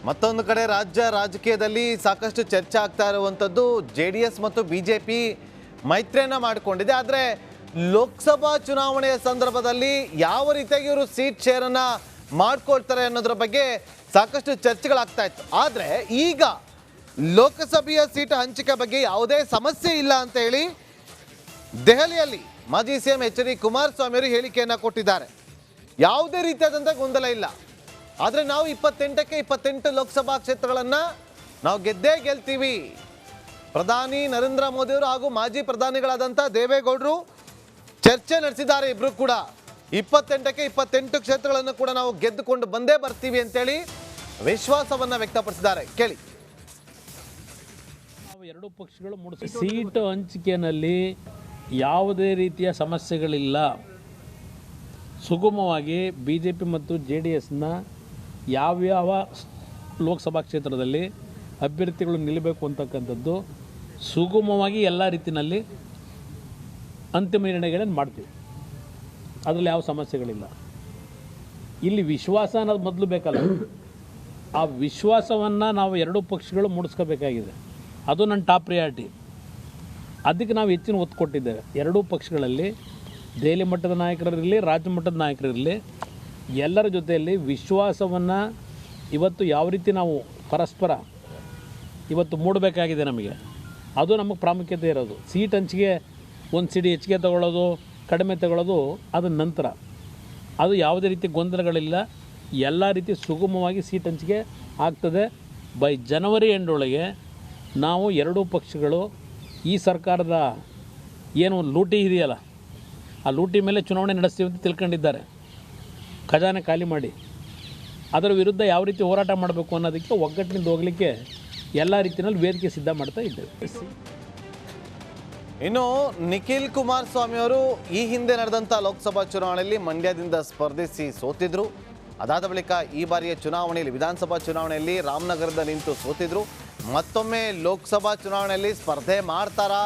ಮತ್ತೊಂದು ಕಡೆ ರಾಜ್ಯ ರಾಜಕೀಯದಲ್ಲಿ ಸಾಕಷ್ಟು ಚರ್ಚೆ ಆಗ್ತಾ ಇರುವಂಥದ್ದು ಜೆಡಿಎಸ್ ಮತ್ತು ಬಿಜೆಪಿ ಮೈತ್ರಿಯನ್ನ ಮಾಡಿಕೊಂಡಿದೆ. ಆದರೆ ಲೋಕಸಭಾ ಚುನಾವಣೆಯ ಸಂದರ್ಭದಲ್ಲಿ ಯಾವ ರೀತಿಯಾಗಿ ಇವರು ಸೀಟ್ ಶೇರನ್ನ ಮಾಡ್ಕೊಳ್ತಾರೆ ಅನ್ನೋದ್ರ ಬಗ್ಗೆ ಸಾಕಷ್ಟು ಚರ್ಚೆಗಳಾಗ್ತಾ ಇತ್ತು. ಆದರೆ ಈಗ ಲೋಕಸಭೆಯ ಸೀಟ್ ಹಂಚಿಕೆ ಬಗ್ಗೆ ಯಾವುದೇ ಸಮಸ್ಯೆ ಇಲ್ಲ ಅಂತ ಹೇಳಿ ದೆಹಲಿಯಲ್ಲಿ ಮಾಜಿ ಸಿಎಂ ಎಚ್.ಡಿ. ಕುಮಾರಸ್ವಾಮಿ ಅವರು ಹೇಳಿಕೆಯನ್ನು ಕೊಟ್ಟಿದ್ದಾರೆ. ಯಾವುದೇ ರೀತಿಯಾದಂಥ ಗೊಂದಲ ಇಲ್ಲ. ಆದರೆ ನಾವು 28ಕ್ಕೆ 28 ಲೋಕಸಭಾ ಕ್ಷೇತ್ರಗಳನ್ನು ನಾವು ಗೆದ್ದೇ ಗೆಲ್ತೀವಿ. ಪ್ರಧಾನಿ ನರೇಂದ್ರ ಮೋದಿಯವರು ಹಾಗೂ ಮಾಜಿ ಪ್ರಧಾನಿಗಳಾದಂಥ ದೇವೇಗೌಡರು ಚರ್ಚೆ ನಡೆಸಿದ್ದಾರೆ. ಇಬ್ಬರು ಕೂಡ 28ಕ್ಕೆ 28 ಕ್ಷೇತ್ರಗಳನ್ನು ಕೂಡ ನಾವು ಗೆದ್ದುಕೊಂಡು ಬಂದೇ ಬರ್ತೀವಿ ಅಂತೇಳಿ ವಿಶ್ವಾಸವನ್ನು ವ್ಯಕ್ತಪಡಿಸಿದ್ದಾರೆ. ಕೇಳಿ. ನಾವು ಎರಡೂ ಪಕ್ಷಗಳು ಸೀಟು ಹಂಚಿಕೆಯಲ್ಲಿ ಯಾವುದೇ ರೀತಿಯ ಸಮಸ್ಯೆಗಳಿಲ್ಲ. ಸುಗಮವಾಗಿ ಬಿ ಜೆ ಪಿ ಮತ್ತು ಜೆ ಡಿ ಎಸ್ನ ಯಾವ್ಯಾವ ಲೋಕಸಭಾ ಕ್ಷೇತ್ರದಲ್ಲಿ ಅಭ್ಯರ್ಥಿಗಳು ನಿಲ್ಲಬೇಕು ಅಂತಕ್ಕಂಥದ್ದು ಸುಗಮವಾಗಿ ಎಲ್ಲ ರೀತಿಯಲ್ಲಿ ಅಂತಿಮ ನಿರ್ಣಯಗಳನ್ನು ಮಾಡ್ತೀವಿ. ಅದರಲ್ಲಿ ಯಾವ ಸಮಸ್ಯೆಗಳಿಲ್ಲ. ಇಲ್ಲಿ ವಿಶ್ವಾಸ ಅನ್ನೋದು ಮೊದಲು ಬೇಕಲ್ಲ. ಆ ವಿಶ್ವಾಸವನ್ನು ನಾವು ಎರಡೂ ಪಕ್ಷಗಳು ಮೂಡಿಸ್ಕೋಬೇಕಾಗಿದೆ. ಅದು ನನ್ನ ಟಾಪ್ ಪ್ರಿಯಾರಿಟಿ. ಅದಕ್ಕೆ ನಾವು ಹೆಚ್ಚಿನ ಒತ್ತು ಕೊಟ್ಟಿದ್ದೇವೆ. ಎರಡೂ ಪಕ್ಷಗಳಲ್ಲಿ ದೆಹಲಿ ಮಟ್ಟದ ನಾಯಕರಿರಲಿ, ರಾಜ್ಯ ಮಟ್ಟದ ನಾಯಕರಿರಲಿ, ಎಲ್ಲರ ಜೊತೆಯಲ್ಲಿ ವಿಶ್ವಾಸವನ್ನು ಇವತ್ತು ಯಾವ ರೀತಿ ನಾವು ಪರಸ್ಪರ ಇವತ್ತು ಮೂಡಬೇಕಾಗಿದೆ ನಮಗೆ. ಅದು ನಮಗೆ ಪ್ರಾಮುಖ್ಯತೆ ಇರೋದು. ಸೀಟ್ ಹಂಚಿಕೆ ಒಂದು ಸಿಡಿ ಹೆಚ್ಚಿಗೆ ತಗೊಳ್ಳೋದು, ಕಡಿಮೆ ತಗೊಳ್ಳೋದು ಅದು ನಂತರ. ಅದು ಯಾವುದೇ ರೀತಿ ಗೊಂದಲಗಳಿಲ್ಲ. ಎಲ್ಲ ರೀತಿ ಸುಗಮವಾಗಿ ಸೀಟ್ ಹಂಚಿಕೆ ಆಗ್ತದೆ. ಬೈ ಜನವರಿ ಎಂಡೊಳಗೆ ನಾವು ಎರಡೂ ಪಕ್ಷಗಳು ಈ ಸರ್ಕಾರದ ಏನು ಲೂಟಿ ಇದೆಯಲ್ಲ, ಆ ಲೂಟಿ ಮೇಲೆ ಚುನಾವಣೆ ನಡೆಸ್ತೀವಿ ಅಂತ ತಿಳ್ಕೊಂಡಿದ್ದಾರೆ. ಖಜಾನೆ ಖಾಲಿ ಮಾಡಿ ಅದರ ವಿರುದ್ಧ ಯಾವ ರೀತಿ ಹೋರಾಟ ಮಾಡಬೇಕು ಅನ್ನೋದಕ್ಕೆ ಒಗ್ಗಟ್ಟಿನಿಂದ ಹೋಗಲಿಕ್ಕೆ ಎಲ್ಲ ರೀತಿಯಲ್ಲಿ ವೇದಿಕೆ ಸಿದ್ಧ ಮಾಡ್ತಾ ಇದ್ದೇವೆ. ಇನ್ನು ನಿಖಿಲ್ ಕುಮಾರಸ್ವಾಮಿ ಅವರು ಈ ಹಿಂದೆ ನಡೆದಂಥ ಲೋಕಸಭಾ ಚುನಾವಣೆಯಲ್ಲಿ ಮಂಡ್ಯದಿಂದ ಸ್ಪರ್ಧಿಸಿ ಸೋತಿದ್ರು. ಅದಾದ ಬಳಿಕ ಈ ಬಾರಿಯ ಚುನಾವಣೆಯಲ್ಲಿ, ವಿಧಾನಸಭಾ ಚುನಾವಣೆಯಲ್ಲಿ ರಾಮನಗರದ ನಿಂತು ಸೋತಿದ್ರು. ಮತ್ತೊಮ್ಮೆ ಲೋಕಸಭಾ ಚುನಾವಣೆಯಲ್ಲಿ ಸ್ಪರ್ಧೆ ಮಾಡ್ತಾರಾ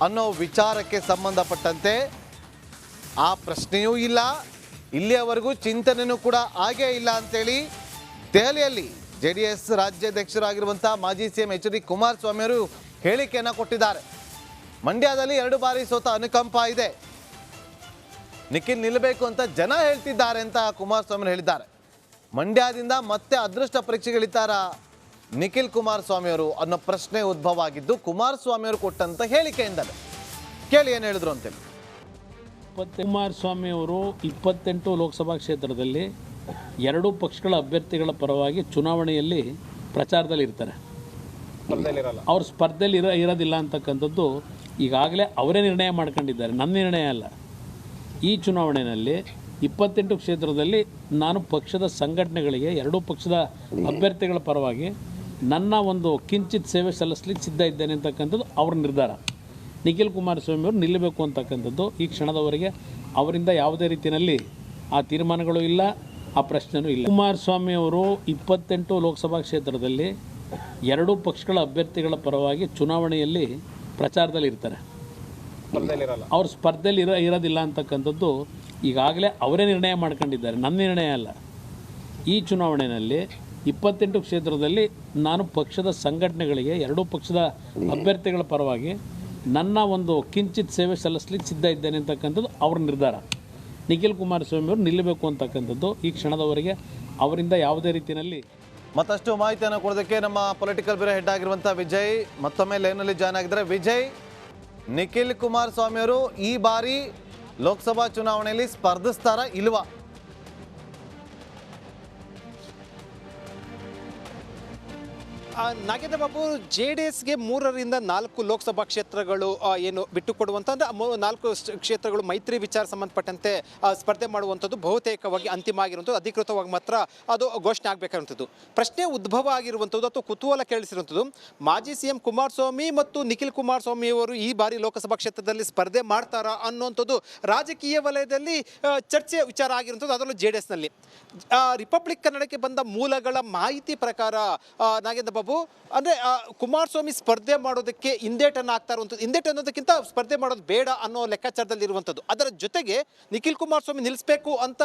ಅನ್ನೋ ವಿಚಾರಕ್ಕೆ ಸಂಬಂಧಪಟ್ಟಂತೆ ಆ ಪ್ರಶ್ನೆಯೂ ಇಲ್ಲ, ಇಲ್ಲಿಯವರೆಗೂ ಚಿಂತನೆಯೂ ಕೂಡ ಆಗೇ ಇಲ್ಲ ಅಂತೇಳಿ ದೆಹಲಿಯಲ್ಲಿ ಜೆಡಿಎಸ್ ರಾಜ್ಯಾಧ್ಯಕ್ಷರಾಗಿರುವಂಥ ಮಾಜಿ ಸಿಎಂ ಎಚ್.ಡಿ. ಕುಮಾರಸ್ವಾಮಿ ಅವರು ಹೇಳಿಕೆಯನ್ನು ಕೊಟ್ಟಿದ್ದಾರೆ. ಮಂಡ್ಯದಲ್ಲಿ 2 ಬಾರಿ ಸೋತ ಅನುಕಂಪ ಇದೆ, ನಿಖಿಲ್ ನಿಲ್ಲಬೇಕು ಅಂತ ಜನ ಹೇಳ್ತಿದ್ದಾರೆ ಅಂತ ಕುಮಾರಸ್ವಾಮಿ ಹೇಳಿದ್ದಾರೆ. ಮಂಡ್ಯದಿಂದ ಮತ್ತೆ ಅದೃಷ್ಟ ಪರೀಕ್ಷೆಗಳಿತಾರ ನಿಖಿಲ್ ಕುಮಾರಸ್ವಾಮಿ ಅವರು ಅನ್ನೋ ಪ್ರಶ್ನೆ ಉದ್ಭವ ಆಗಿದ್ದು ಕುಮಾರಸ್ವಾಮಿ ಅವರು ಕೊಟ್ಟಂತ ಹೇಳಿಕೆಯಿಂದಲೇ. ಕೇಳಿ ಏನು ಹೇಳಿದ್ರು ಅಂತೇಳಿ. ಕುಮಾರಸ್ವಾಮಿ ಅವರು 28 ಲೋಕಸಭಾ ಕ್ಷೇತ್ರದಲ್ಲಿ ಎರಡೂ ಪಕ್ಷಗಳ ಅಭ್ಯರ್ಥಿಗಳ ಪರವಾಗಿ ಚುನಾವಣೆಯಲ್ಲಿ ಪ್ರಚಾರದಲ್ಲಿ ಇರ್ತಾರೆ. ಅವ್ರ ಸ್ಪರ್ಧೆಯಲ್ಲಿ ಇರೋದಿಲ್ಲ ಅಂತಕ್ಕಂಥದ್ದು ಈಗಾಗಲೇ ಅವರೇ ನಿರ್ಣಯ ಮಾಡ್ಕೊಂಡಿದ್ದಾರೆ. ನನ್ನ ನಿರ್ಣಯ ಅಲ್ಲ. ಈ ಚುನಾವಣೆಯಲ್ಲಿ 28 ಕ್ಷೇತ್ರದಲ್ಲಿ ನಾನು ಪಕ್ಷದ ಸಂಘಟನೆಗಳಿಗೆ, ಎರಡೂ ಪಕ್ಷದ ಅಭ್ಯರ್ಥಿಗಳ ಪರವಾಗಿ ನನ್ನ ಒಂದು ಕಿಂಚಿತ್ ಸೇವೆ ಸಲ್ಲಿಸಲಿಕ್ಕೆ ಸಿದ್ಧ ಇದ್ದೇನೆ ಅಂತಕ್ಕಂಥದ್ದು ಅವ್ರ ನಿರ್ಧಾರ. ನಿಖಿಲ್ ಕುಮಾರಸ್ವಾಮಿ ಅವರು ನಿಲ್ಲಬೇಕು ಅಂತಕ್ಕಂಥದ್ದು ಈ ಕ್ಷಣದವರೆಗೆ ಅವರಿಂದ ಯಾವುದೇ ರೀತಿಯಲ್ಲಿ ಆ ತೀರ್ಮಾನಗಳು ಇಲ್ಲ, ಆ ಪ್ರಶ್ನೆನೂ ಇಲ್ಲ. ಕುಮಾರಸ್ವಾಮಿ ಅವರು 28 ಲೋಕಸಭಾ ಕ್ಷೇತ್ರದಲ್ಲಿ ಎರಡೂ ಪಕ್ಷಗಳ ಅಭ್ಯರ್ಥಿಗಳ ಪರವಾಗಿ ಚುನಾವಣೆಯಲ್ಲಿ ಪ್ರಚಾರದಲ್ಲಿ ಇರ್ತಾರೆ. ಅವ್ರ ಸ್ಪರ್ಧೆಯಲ್ಲಿ ಇರೋದಿಲ್ಲ ಅಂತಕ್ಕಂಥದ್ದು ಈಗಾಗಲೇ ಅವರೇ ನಿರ್ಣಯ ಮಾಡ್ಕೊಂಡಿದ್ದಾರೆ. ನನ್ನ ನಿರ್ಣಯ ಅಲ್ಲ. ಈ ಚುನಾವಣೆಯಲ್ಲಿ 28 ಕ್ಷೇತ್ರದಲ್ಲಿ ನಾನು ಪಕ್ಷದ ಸಂಘಟನೆಗಳಿಗೆ, ಎರಡೂ ಪಕ್ಷದ ಅಭ್ಯರ್ಥಿಗಳ ಪರವಾಗಿ ನನ್ನ ಒಂದು ಕಿಂಚಿತ್ ಸೇವೆ ಸಲ್ಲಿಸಲಿಕ್ಕೆ ಸಿದ್ಧ ಇದ್ದೇನೆ ಅಂತಕ್ಕಂಥದ್ದು ಅವ್ರ ನಿರ್ಧಾರ. ನಿಖಿಲ್ ಕುಮಾರಸ್ವಾಮಿ ಅವರು ನಿಲ್ಲಬೇಕು ಅಂತಕ್ಕಂಥದ್ದು ಈ ಕ್ಷಣದವರೆಗೆ ಅವರಿಂದ ಯಾವುದೇ ರೀತಿಯಲ್ಲಿ. ಮತ್ತಷ್ಟು ಮಾಹಿತಿಯನ್ನು ಕೊಡೋದಕ್ಕೆ ನಮ್ಮ ಪೊಲಿಟಿಕಲ್ ಬ್ಯೂರೋ ಹೆಡ್ ಆಗಿರುವಂಥ ವಿಜಯ್ ಮತ್ತೊಮ್ಮೆ ಲೈನಲ್ಲಿ ಜಾಯ್ನ್ ಆಗಿದ್ದಾರೆ. ವಿಜಯ್, ನಿಖಿಲ್ ಕುಮಾರಸ್ವಾಮಿ ಅವರು ಈ ಬಾರಿ ಲೋಕಸಭಾ ಚುನಾವಣೆಯಲ್ಲಿ ಸ್ಪರ್ಧಿಸ್ತಾರಾ ಇಲ್ವಾ? ನಾಗೇಂದ್ರ ಬಾಬು, JDSಗೆ 3ರಿಂದ 4 ಲೋಕಸಭಾ ಕ್ಷೇತ್ರಗಳು ಏನು ಬಿಟ್ಟುಕೊಡುವಂಥ 4 ಕ್ಷೇತ್ರಗಳು ಮೈತ್ರಿ ವಿಚಾರ ಸಂಬಂಧಪಟ್ಟಂತೆ ಸ್ಪರ್ಧೆ ಮಾಡುವಂಥದ್ದು ಬಹುತೇಕವಾಗಿ ಅಂತಿಮ ಆಗಿರುವಂಥದ್ದು, ಅಧಿಕೃತವಾಗಿ ಮಾತ್ರ ಅದು ಘೋಷಣೆ ಆಗಬೇಕಾಗಿರುವಂಥದ್ದು. ಪ್ರಶ್ನೆ ಉದ್ಭವ ಆಗಿರುವಂಥದ್ದು ಅಥವಾ ಕುತೂಹಲ ಕೇಳಿಸಿರುವಂಥದ್ದು, ಮಾಜಿ ಸಿಎಂ ಕುಮಾರಸ್ವಾಮಿ ಮತ್ತು ನಿಖಿಲ್ ಕುಮಾರಸ್ವಾಮಿ ಅವರು ಈ ಬಾರಿ ಲೋಕಸಭಾ ಕ್ಷೇತ್ರದಲ್ಲಿ ಸ್ಪರ್ಧೆ ಮಾಡ್ತಾರಾ ಅನ್ನುವಂಥದ್ದು ರಾಜಕೀಯ ವಲಯದಲ್ಲಿ ಚರ್ಚೆ ವಿಚಾರ ಆಗಿರುವಂಥದ್ದು. ಅದರಲ್ಲೂ JDSನಲ್ಲಿ ರಿಪಬ್ಲಿಕ್ ಕನ್ನಡಕ್ಕೆ ಬಂದ ಮೂಲಗಳ ಮಾಹಿತಿ ಪ್ರಕಾರ ನಾಗೇಂದ್ರ ಬಾಬು ಬಾಬು, ಅಂದ್ರೆ ಕುಮಾರಸ್ವಾಮಿ ಸ್ಪರ್ಧೆ ಮಾಡೋದಕ್ಕೆ ಹಿಂದೇಟನ್ನು ಹಾಕ್ತಾ ಇರುವಂಥದ್ದು, ಹಿಂದೇಟು ಅನ್ನೋದಕ್ಕಿಂತ ಸ್ಪರ್ಧೆ ಮಾಡೋದು ಬೇಡ ಅನ್ನೋ ಲೆಕ್ಕಾಚಾರದಲ್ಲಿ ಇರುವಂಥದ್ದು. ಅದರ ಜೊತೆಗೆ ನಿಖಿಲ್ ಕುಮಾರಸ್ವಾಮಿ ನಿಲ್ಲಿಸಬೇಕು ಅಂತ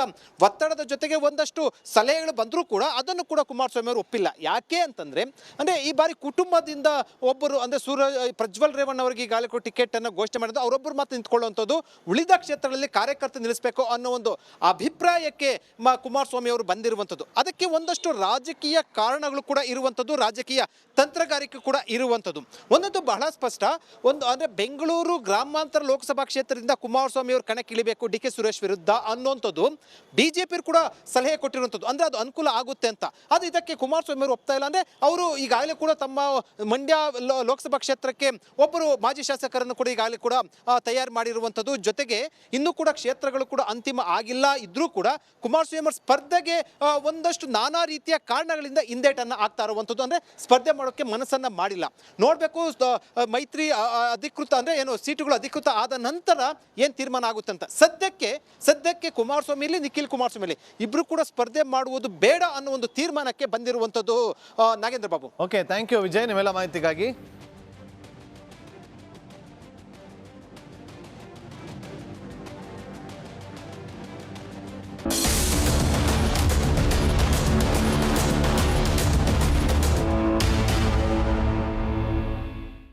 ಒತ್ತಡದ ಜೊತೆಗೆ ಒಂದಷ್ಟು ಸಲಹೆಗಳು ಬಂದರೂ ಕೂಡ ಅದನ್ನು ಕೂಡ ಕುಮಾರಸ್ವಾಮಿ ಅವರು ಒಪ್ಪಿಲ್ಲ. ಯಾಕೆ ಅಂತಂದ್ರೆ ಅಂದ್ರೆ ಈ ಬಾರಿ ಕುಟುಂಬದಿಂದ ಒಬ್ಬರು ಅಂದ್ರೆ ಪ್ರಜ್ವಲ್ ರೇವಣ್ಣ ಅವರಿಗೆ ಈಗಾಗಲೇ ಟಿಕೆಟ್ ಅನ್ನು ಘೋಷಣೆ ಮಾಡಿದ್ದು, ಅವರೊಬ್ಬರು ಮಾತ್ರ ನಿಂತ್ಕೊಳ್ಳುವಂಥದ್ದು, ಉಳಿದ ಕ್ಷೇತ್ರಗಳಲ್ಲಿ ಕಾರ್ಯಕರ್ತ ನಿಲ್ಲಿಸಬೇಕು ಅನ್ನೋ ಒಂದು ಅಭಿಪ್ರಾಯಕ್ಕೆ ಕುಮಾರಸ್ವಾಮಿ ಅವರು ಬಂದಿರುವಂಥದ್ದು. ಅದಕ್ಕೆ ಒಂದಷ್ಟು ರಾಜಕೀಯ ಕಾರಣಗಳು ಕೂಡ ಇರುವಂಥದ್ದು, ರಾಜಕೀಯ ತಂತ್ರಗಾರಿಕೆ ಕೂಡ ಇರುವಂಥದ್ದು. ಒಂದೊಂದು ಬಹಳ ಸ್ಪಷ್ಟ, ಒಂದು ಅಂದ್ರೆ ಬೆಂಗಳೂರು ಗ್ರಾಮಾಂತರ ಲೋಕಸಭಾ ಕ್ಷೇತ್ರದಿಂದ ಕುಮಾರಸ್ವಾಮಿ ಅವರು ಕಣಕ್ಕಿಳಿಬೇಕು ಡಿ ಕೆ ಸುರೇಶ್ ವಿರುದ್ಧ ಅನ್ನುವಂಥದ್ದು ಬಿಜೆಪಿ ಕೂಡ ಸಲಹೆ ಕೊಟ್ಟಿರುವಂಥದ್ದು. ಅಂದ್ರೆ ಅದು ಅನುಕೂಲ ಆಗುತ್ತೆ ಅಂತ. ಅದು ಇದಕ್ಕೆ ಕುಮಾರಸ್ವಾಮಿ ಅವರು ಒಪ್ತಾ ಇಲ್ಲ. ಅಂದ್ರೆ ಅವರು ಈಗಾಗಲೇ ಕೂಡ ತಮ್ಮ ಮಂಡ್ಯ ಲೋಕಸಭಾ ಕ್ಷೇತ್ರಕ್ಕೆ ಒಬ್ಬರು ಮಾಜಿ ಶಾಸಕರನ್ನು ಕೂಡ ಈಗಾಗಲೇ ಕೂಡ ತಯಾರು ಮಾಡಿರುವಂಥದ್ದು. ಜೊತೆಗೆ ಇನ್ನೂ ಕೂಡ ಕ್ಷೇತ್ರಗಳು ಕೂಡ ಅಂತಿಮ ಆಗಿಲ್ಲ ಇದ್ರೂ ಕೂಡ ಕುಮಾರಸ್ವಾಮಿ ಅವರ ಸ್ಪರ್ಧೆಗೆ ಒಂದಷ್ಟು ನಾನಾ ರೀತಿಯ ಕಾರಣಗಳಿಂದ ಹಿಂದೇಟನ್ನು ಆಗ್ತಾ ಇರುವಂಥದ್ದು. ಅಂದ್ರೆ ಸ್ಪರ್ಧೆ ಮಾಡೋಕ್ಕೆ ಮನಸ್ಸನ್ನ ಮಾಡಿಲ್ಲ. ನೋಡ್ಬೇಕು ಮೈತ್ರಿ ಅಧಿಕೃತ ಅಂದ್ರೆ ಏನು ಸೀಟುಗಳು ಅಧಿಕೃತ ಆದ ನಂತರ ಏನ್ ತೀರ್ಮಾನ ಆಗುತ್ತೆ ಅಂತ. ಸದ್ಯಕ್ಕೆ ಕುಮಾರಸ್ವಾಮಿ ಇಲ್ಲಿ ನಿಖಿಲ್ ಕುಮಾರಸ್ವಾಮಿ ಇಬ್ರು ಕೂಡ ಸ್ಪರ್ಧೆ ಮಾಡುವುದು ಬೇಡ ಅನ್ನೋ ಒಂದು ತೀರ್ಮಾನಕ್ಕೆ ಬಂದಿರುವಂಥದ್ದು Nagendra Babu. Okay, thank you Vijay ನಿಮ್ಮೆಲ್ಲ ಮಾಹಿತಿಗಾಗಿ.